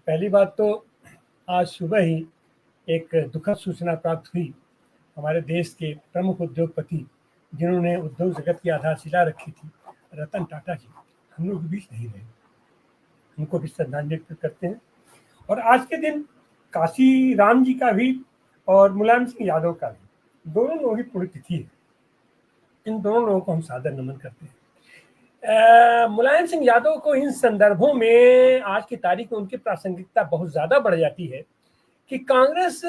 पहली बात तो आज सुबह ही एक दुखद सूचना प्राप्त हुई। हमारे देश के प्रमुख उद्योगपति जिन्होंने उद्योग जगत की आधारशिला रखी थी, रतन टाटा जी हम लोग के बीच नहीं रहे। उनको भी श्रद्धांजलि अर्पित करते हैं। और आज के दिन काशी राम जी का भी और मुलायम सिंह यादव का भी, दोनों लोगों की पुण्यतिथि है। इन दोनों लोगों को हम सादर नमन करते हैं। मुलायम सिंह यादव को इन संदर्भों में आज की तारीख में उनकी प्रासंगिकता बहुत ज्यादा बढ़ जाती है कि कांग्रेस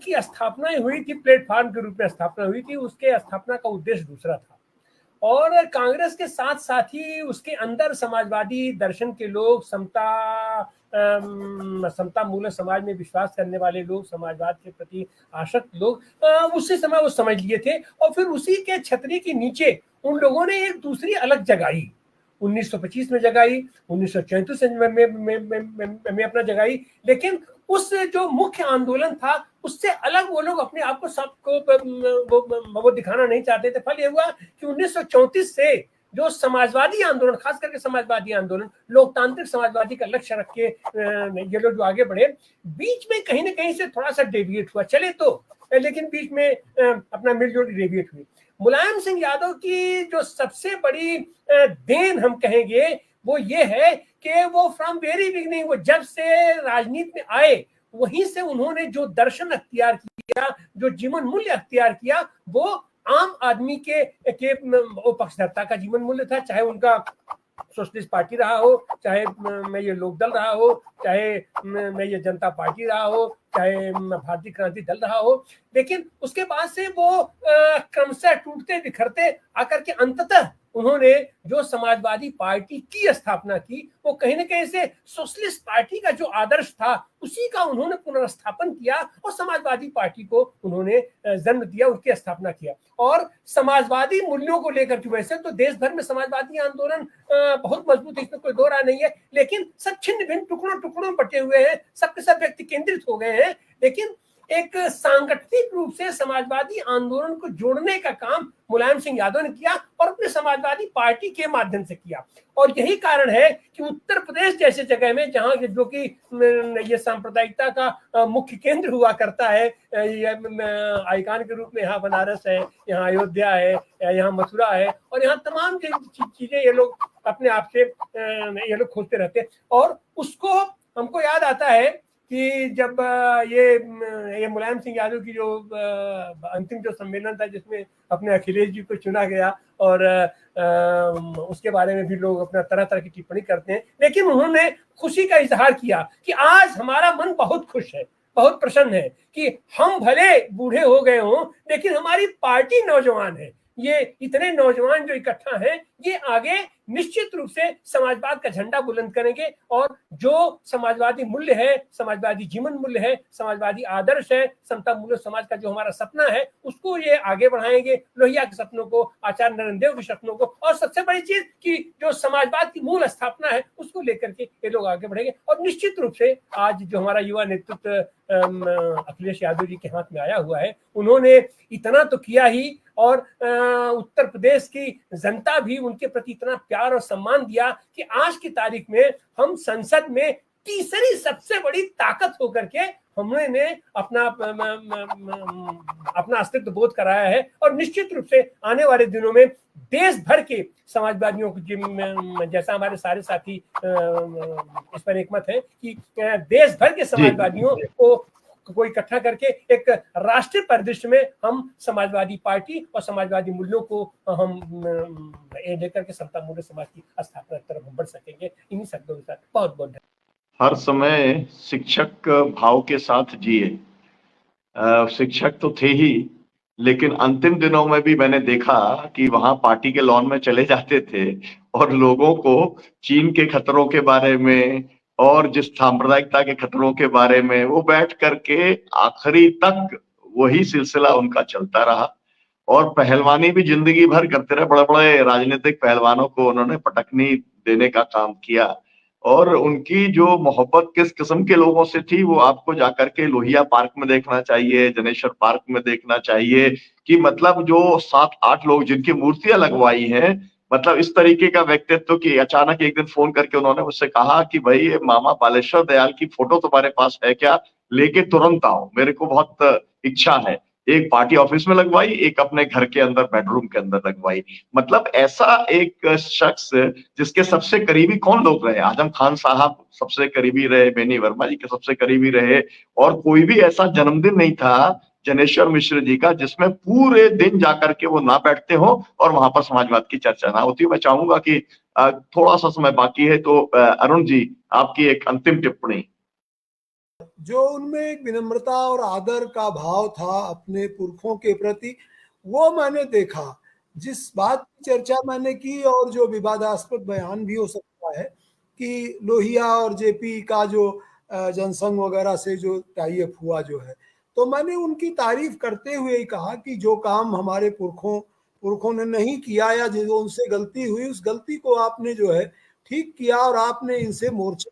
की स्थापना हुई थी, प्लेटफॉर्म के रूप में स्थापना हुई थी। उसके स्थापना का उद्देश्य दूसरा था और कांग्रेस के साथ साथ ही उसके अंदर समाजवादी दर्शन के लोग, समता मूल्य समाज में विश्वास करने वाले लोग, समाजवाद के प्रति आसक्त लोग उसी समय वो समझ लिए थे। और फिर उसी के छतरी के नीचे उन लोगों ने एक दूसरी अलग जगाई, 1925 में जगाई, 1934 में अपना जगाई। लेकिन उस जो मुख्य आंदोलन था उससे अलग वो लोग अपने आप को सबको वो दिखाना नहीं चाहते थे। फल ये हुआ कि 1934 से जो समाजवादी आंदोलन, खास करके समाजवादी आंदोलन, लोकतांत्रिक समाजवादी का लक्ष्य रख के ये लोग जो आगे बढ़े, बीच में कहीं ना कहीं से थोड़ा सा डेविएट हुआ, चले तो, लेकिन बीच में अपना मिलजुल डेविएट हुई। मुलायम सिंह यादव की जो सबसे बड़ी देन हम कहेंगे वो ये है कि वो फ्रॉम वेरी बिगिनिंग, वो जब से राजनीति में आए वहीं से उन्होंने जो दर्शन अख्तियार किया, जो जीवन मूल्य अख्तियार किया, वो आम आदमी के वो पक्षधरता का जीवन मूल्य था। चाहे उनका सोशलिस्ट पार्टी रहा हो, चाहे मैं ये लोकदल रहा हो, चाहे मैं ये जनता पार्टी रहा हो, चाहे भारतीय क्रांति दल रहा हो। लेकिन उसके बाद से वो क्रमशः टूटते बिखरते आकर के अंततः उन्होंने जो समाजवादी पार्टी की स्थापना की, वो कहीं ना कहीं से सोशलिस्ट पार्टी का जो आदर्श था उसी का उन्होंने पुनर्स्थापन किया और समाजवादी पार्टी को उन्होंने जन्म दिया, उसकी स्थापना किया। और समाजवादी मूल्यों को लेकर के, वैसे तो देश भर में समाजवादी आंदोलन बहुत मजबूत है, इसमें कोई दो राय नहीं है, लेकिन सब छिन्न भिन्न टुकड़ों टुकड़ों बटे हुए हैं, सबके सब व्यक्ति केंद्रित हो गए हैं। लेकिन एक सांगठनिक रूप से समाजवादी आंदोलन को जोड़ने का काम मुलायम सिंह यादव ने किया और अपने समाजवादी पार्टी के माध्यम से किया। और यही कारण है कि उत्तर प्रदेश जैसे जगह में, जहां जो कि ये सांप्रदायिकता का मुख्य केंद्र हुआ करता है, आइकान के रूप में यहाँ बनारस है, यहाँ अयोध्या है, यहाँ मथुरा है, और यहाँ तमाम चीजें ये लोग अपने आप से ये लोग खोजते रहते हैं। और उसको हमको याद आता है कि जब ये मुलायम सिंह यादव की जो अंतिम जो सम्मेलन था जिसमें अपने अखिलेश जी को चुना गया, और उसके बारे में भी लोग अपना तरह तरह की टिप्पणी करते हैं, लेकिन उन्होंने खुशी का इजहार किया कि आज हमारा मन बहुत खुश है, बहुत प्रसन्न है कि हम भले बूढ़े हो गए हों लेकिन हमारी पार्टी नौजवान है। ये इतने नौजवान जो इकट्ठा हैं, ये आगे निश्चित रूप से समाजवाद का झंडा बुलंद करेंगे और जो समाजवादी मूल्य है, समाजवादी जीवन मूल्य है, समाजवादी आदर्श है, समता मूल्य समाज का जो हमारा सपना है, उसको ये आगे बढ़ाएंगे, लोहिया के सपनों को, आचार्य नरेंद्र देव के सपनों को, और सबसे बड़ी चीज कि जो समाजवाद की मूल स्थापना है उसको लेकर के ये लोग आगे बढ़ेंगे। और निश्चित रूप से आज जो हमारा युवा नेतृत्व अखिलेश यादव जी के हाथ में आया हुआ है, उन्होंने इतना तो किया ही, और उत्तर प्रदेश की जनता भी उनके प्रति इतना प्यार और सम्मान दिया कि आज की तारीख में हम संसद में तीसरी सबसे बड़ी ताकत होकर के हमने अपना अस्तित्व बोध कराया है। और निश्चित रूप से आने वाले दिनों में देश भर के समाजवादियों को, जैसा हमारे सारे साथी इस पर एकमत है कि देश भर के समाजवादियों को इकट्ठा करके एक राष्ट्रीय परिदृश्य में हम समाजवादी पार्टी और समाजवादी मूल्यों को हम लेकर के समता मूल्य समाज की स्थापना की तरफ हम बढ़ सकेंगे। इन्हीं शब्दों के साथ बहुत बहुत हर समय शिक्षक भाव के साथ जिए। शिक्षक तो थे ही, लेकिन अंतिम दिनों में भी मैंने देखा कि वहां पार्टी के लॉन में चले जाते थे और लोगों को चीन के खतरों के बारे में और जिस सांप्रदायिकता के खतरों के बारे में वो बैठ करके आखिरी तक वही सिलसिला उनका चलता रहा। और पहलवानी भी जिंदगी भर करते रहे। बड़े बड़े राजनीतिक पहलवानों को उन्होंने पटकनी देने का काम किया। और उनकी जो मोहब्बत किस किस्म के लोगों से थी वो आपको जाकर के लोहिया पार्क में देखना चाहिए, जनेश्वर पार्क में देखना चाहिए कि मतलब जो 7-8 लोग जिनकी मूर्तियां लगवाई हैं मतलब इस तरीके का व्यक्तित्व कि अचानक एक दिन फोन करके उन्होंने मुझसे कहा कि भाई ये मामा बालेश्वर दयाल की फोटो तुम्हारे पास है क्या, लेके तुरंत आओ, मेरे को बहुत इच्छा है। एक पार्टी ऑफिस में लगवाई, एक अपने घर के अंदर बेडरूम के अंदर लगवाई। मतलब ऐसा एक शख्स जिसके सबसे करीबी कौन लोग रहे, आजम खान साहब सबसे करीबी रहे, बेनी वर्मा जी के सबसे करीबी रहे, और कोई भी ऐसा जन्मदिन नहीं था जनेश्वर मिश्र जी का जिसमें पूरे दिन जाकर के वो ना बैठते हो और वहां पर समाजवाद की चर्चा ना होती। मैं चाहूंगा कि थोड़ा सा समय बाकी है तो अरुण जी आपकी एक अंतिम टिप्पणी। जो उनमें एक विनम्रता और आदर का भाव था अपने पुरखों के प्रति, वो मैंने देखा। जिस बात की चर्चा मैंने की और जो विवादास्पद बयान भी हो सकता है कि लोहिया और जेपी का जो जनसंघ वगैरह से जो टाई अप हुआ जो है, तो मैंने उनकी तारीफ करते हुए ही कहा कि जो काम हमारे पुरखों ने नहीं किया या जो उनसे गलती हुई, उस गलती को आपने जो है ठीक किया और आपने इनसे मोर्चा।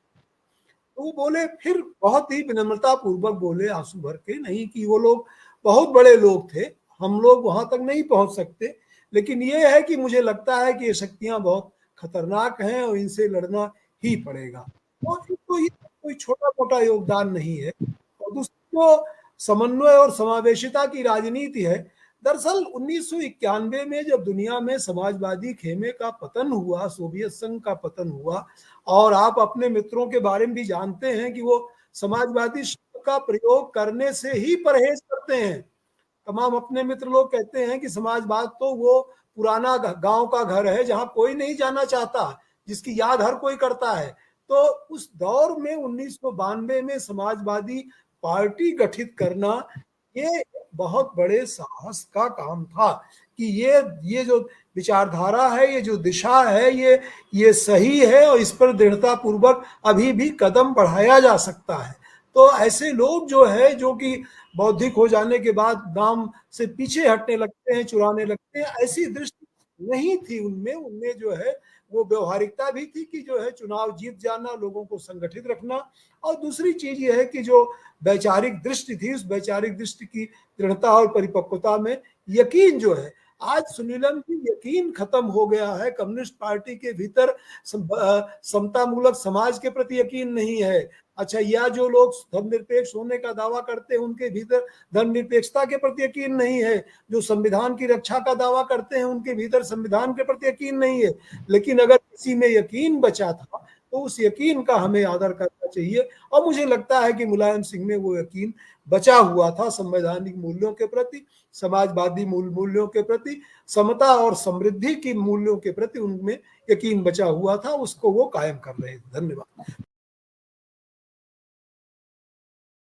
तो वो बोले, फिर बहुत ही विनम्रता पूर्वक बोले, आंसू भर के, नहीं कि वो लोग बहुत बड़े लोग थे, हम लोग वहां तक नहीं पहुंच सकते, लेकिन ये है कि मुझे लगता है कि ये शक्तियां बहुत खतरनाक हैं और इनसे लड़ना ही पड़ेगा। तो ये कोई छोटा मोटा योगदान नहीं है। और दूसरी जो समन्वय और समावेशिता की राजनीति है, दरअसल 1991 में जब दुनिया में समाजवादी खेमे का पतन हुआ, सोवियत संघ का पतन हुआ, और आप अपने मित्रों के बारे में भी जानते हैं कि वो समाजवादी शब्द का प्रयोग करने से ही परहेज करते हैं। तमाम अपने मित्र लोग कहते हैं कि समाजवाद तो वो पुराना गांव का घर है जहां कोई नहीं जाना चाहता, जिसकी याद हर कोई करता है। तो उस दौर में 1992 में समाजवादी पार्टी गठित करना, ये बहुत बड़े साहस का काम था कि ये जो विचारधारा है, ये जो दिशा है, ये सही है और इस पर दृढ़ता पूर्वक अभी भी कदम बढ़ाया जा सकता है। तो ऐसे लोग जो है, जो कि बौद्धिक हो जाने के बाद नाम से पीछे हटने लगते हैं, चुराने लगते हैं, ऐसी दृष्टि नहीं थी उनमें। उनमें जो है वो व्यवहारिकता भी थी कि जो है चुनाव जीत जाना, लोगों को संगठित रखना। और दूसरी चीज ये है कि जो वैचारिक दृष्टि थी, उस वैचारिक दृष्टि की दृढ़ता और परिपक्वता में यकीन जो है, आज सुनीलम की यकीन खत्म हो गया है। कम्युनिस्ट पार्टी के भीतर समता मूलक समाज के प्रति यकीन नहीं है। अच्छा, या जो लोग धर्मनिरपेक्ष होने का दावा करते हैं, उनके भीतर धर्मनिरपेक्षता के प्रति यकीन नहीं है। जो संविधान की रक्षा का दावा करते हैं, उनके भीतर संविधान के प्रति यकीन नहीं है। लेकिन अगर किसी में यकीन बचा था तो उस यकीन का हमें आदर करना चाहिए। और मुझे लगता है कि मुलायम सिंह में वो यकीन बचा हुआ था, संवैधानिक मूल्यों के प्रति, समाजवादी मूल्यों के प्रति, समता और समृद्धि की मूल्यों के प्रति उनमें यकीन बचा हुआ था। उसको वो कायम कर रहे थे। धन्यवाद।